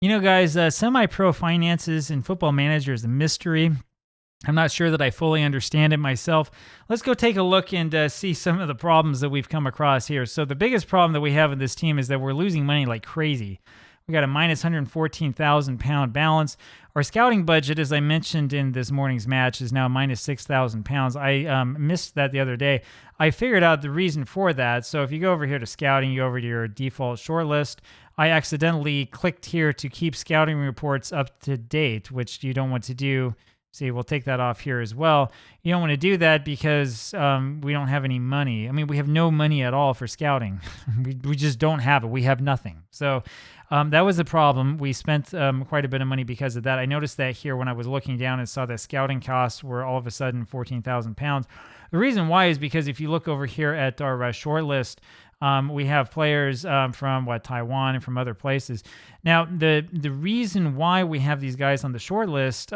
You know, guys, semi-pro finances and football manager is a mystery. I'm not sure that I fully understand it myself. Let's go take a look and see some of the problems that we've come across here. So the biggest problem that we have in this team is that we're losing money like crazy. We got a minus 114,000 pound balance. Our scouting budget, as I mentioned in this morning's match, is now minus 6,000 pounds. I missed that the other day. I figured out the reason for that. So if you go over here to scouting, you go over to your default short list. I accidentally clicked here to keep scouting reports up to date, which you don't want to do. See, we'll take that off here as well. You don't want to do that because we don't have any money. I mean, we have no money at all for scouting. we just don't have it. We have nothing. So that was the problem. We spent quite a bit of money because of that. I noticed that here when I was looking down and saw that scouting costs were all of a sudden 14,000 pounds. The reason why is because if you look over here at our short list, we have players from Taiwan and from other places. Now, the reason why we have these guys on the short list,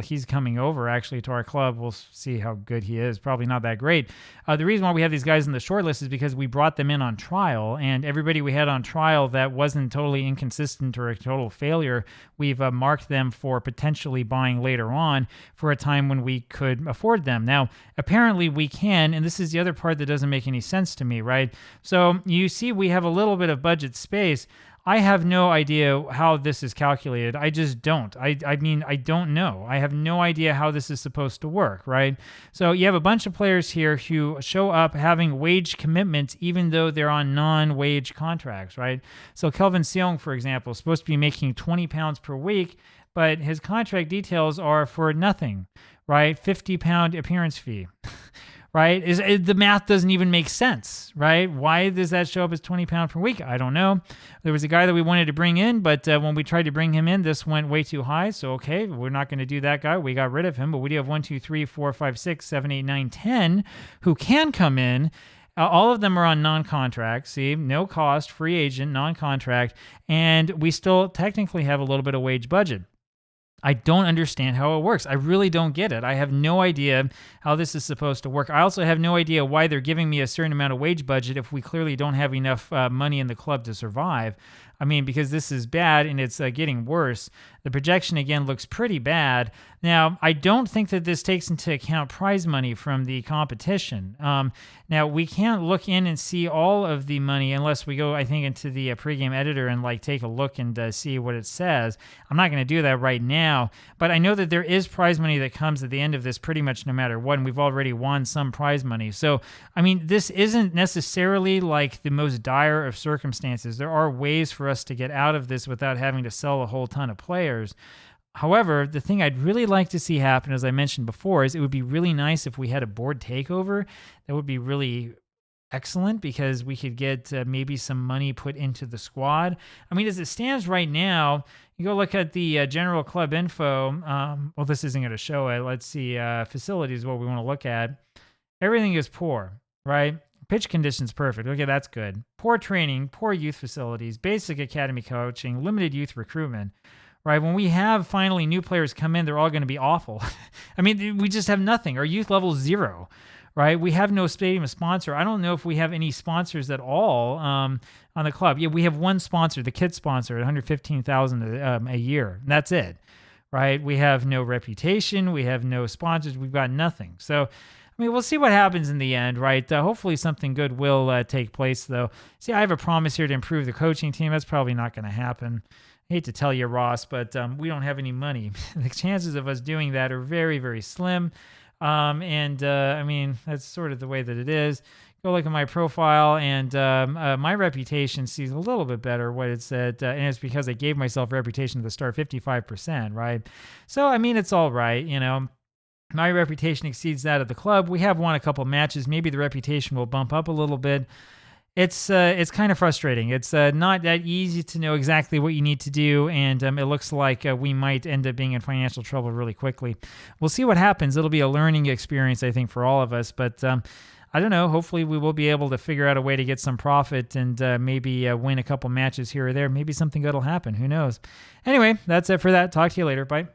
he's coming over actually to our club. We'll see how good he is. Probably not that great. The reason why we have these guys on the short list is because we brought them in on trial, and everybody we had on trial that wasn't totally inconsistent or a total failure, we've marked them for potentially buying later on for a time when we could afford them. Now, apparently we can, and this is the other part that doesn't make any sense to me, right? So you see we have a little bit of budget space. I have no idea how this is calculated. I just don't. I mean, I don't know. I have no idea how this is supposed to work, right? So you have a bunch of players here who show up having wage commitments even though they're on non-wage contracts, right? So Kelvin Seong, for example, is supposed to be making 20 pounds per week, but his contract details are for nothing, right? 50-pound appearance fee. Right? The math doesn't even make sense, right? Why does that show up as 20 pounds per week? I don't know. There was a guy that we wanted to bring in, but when we tried to bring him in, this went way too high. So, okay, we're not going to do that guy. We got rid of him, but we do have 1, 2, 3, 4, 5, 6, 7, 8, 9, 10 who can come in. All of them are on non-contract, see, no cost, free agent, non-contract, and we still technically have a little bit of wage budget. I don't understand how it works. I really don't get it. I have no idea how this is supposed to work. I also have no idea why they're giving me a certain amount of wage budget if we clearly don't have enough money in the club to survive. I mean, because this is bad and it's getting worse. The projection, again, looks pretty bad. Now, I don't think that this takes into account prize money from the competition. Now, we can't look in and see all of the money unless we go, I think, into the pregame editor and take a look and see what it says. I'm not going to do that right now, but I know that there is prize money that comes at the end of this pretty much no matter what, and we've already won some prize money. So, I mean, this isn't necessarily like the most dire of circumstances. There are ways for us to get out of this without having to sell a whole ton of players. However, the thing I'd really like to see happen, as I mentioned before, is it would be really nice if we had a board takeover. That would be really excellent because we could get maybe some money put into the squad. I mean, as it stands right now, you go look at the general club info. Well, this isn't going to show it. Let's see. Facilities is what we want to look at. Everything is poor, right? Pitch conditions perfect. Okay, that's good. Poor training, poor youth facilities, basic academy coaching, limited youth recruitment. Right, when we have finally new players come in, they're all going to be awful. I mean, we just have nothing. Our youth level is 0, right? We have no stadium sponsor. I don't know if we have any sponsors at all on the club. Yeah, we have one sponsor, the kid sponsor, at $115,000 a year. And that's it, right? We have no reputation. We have no sponsors. We've got nothing. So, I mean, we'll see what happens in the end, right? Hopefully something good will take place, though. See, I have a promise here to improve the coaching team. That's probably not going to happen. I hate to tell you, Ross, but we don't have any money. The chances of us doing that are very, very slim. I mean, that's sort of the way that it is. Go look at my profile, and my reputation sees a little bit better what it said, and it's because I gave myself reputation at the start, 55%, right? So, I mean, it's all right, you know. My reputation exceeds that of the club. We have won a couple matches. Maybe the reputation will bump up a little bit. It's kind of frustrating. It's not that easy to know exactly what you need to do, and it looks like we might end up being in financial trouble really quickly. We'll see what happens. It'll be a learning experience, I think, for all of us, but I don't know. Hopefully we will be able to figure out a way to get some profit and maybe win a couple matches here or there. Maybe something good will happen. Who knows? Anyway, that's it for that. Talk to you later. Bye.